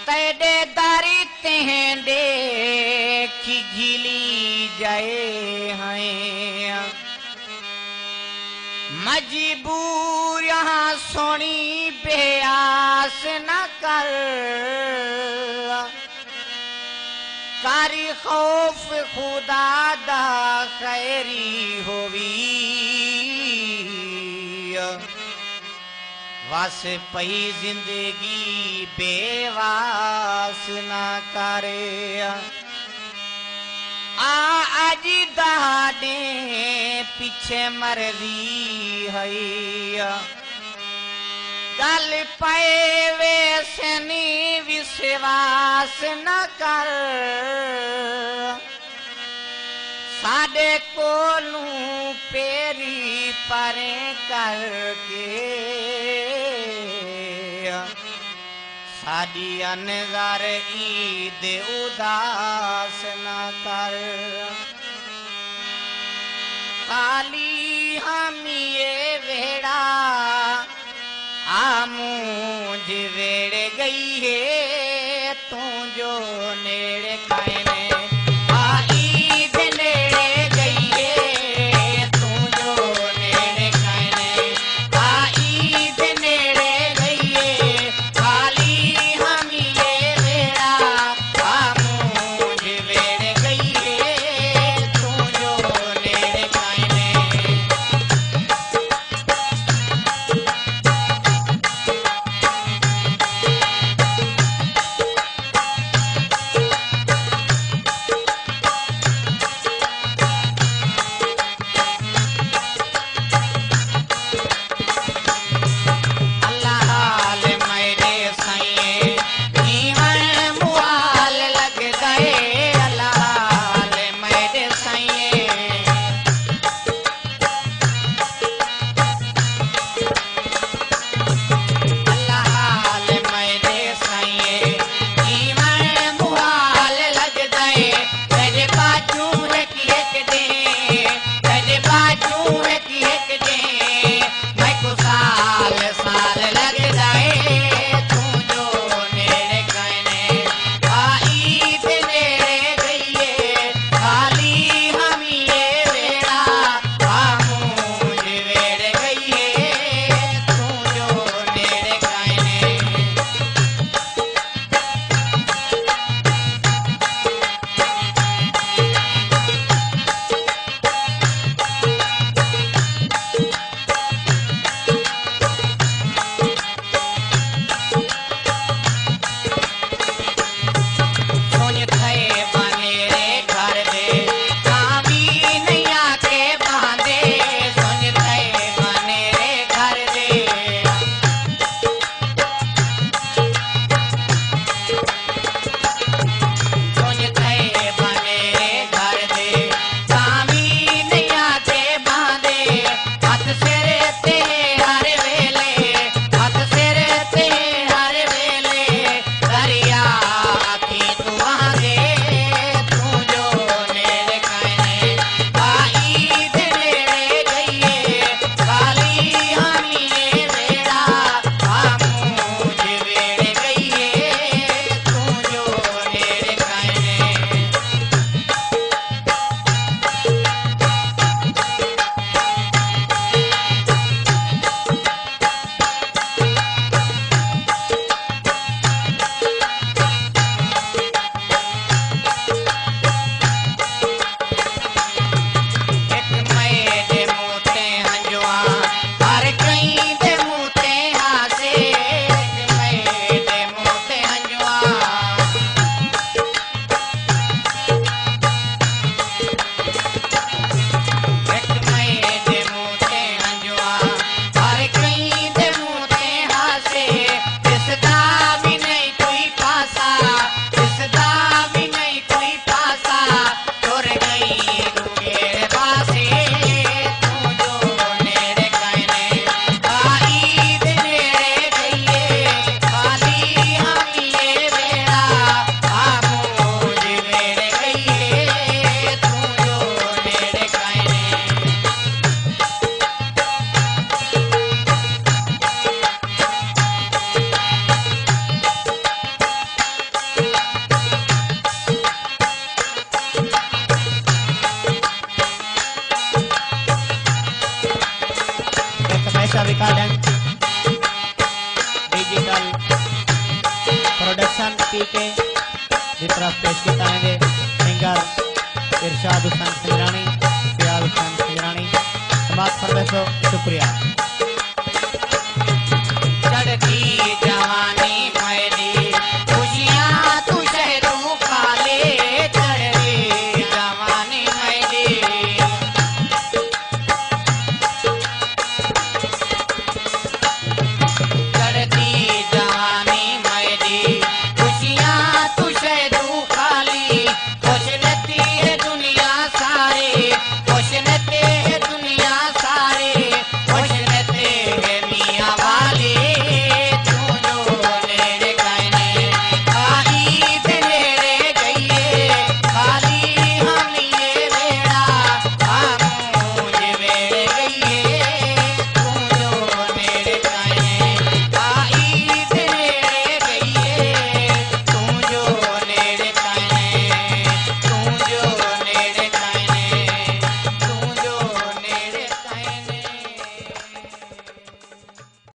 तेरे दारी तेंदे की घिली जाए हैं मजबूर यहाँ सोनी बेआस न कर कारी खौफ खुदा दा खैरी होवी वास पई जिंदगी बेवास ना करे आज दहाड़े पीछे मरदी है गल पे वैसनी विश्वास न कर साडे कोलू पेरी परे करके साडी अनज़र ईद उदास न कर खाली हम ये वेड़ा आमूझ वेड़ गई है तू जो नेड़े खाने पी के जिस तरह पेश किया है सिंगर इरशाद हुसैन सिंगरानी, सियाल हुसैन सिंगरानी। समाप्त फरमाइशो, शुक्रिया।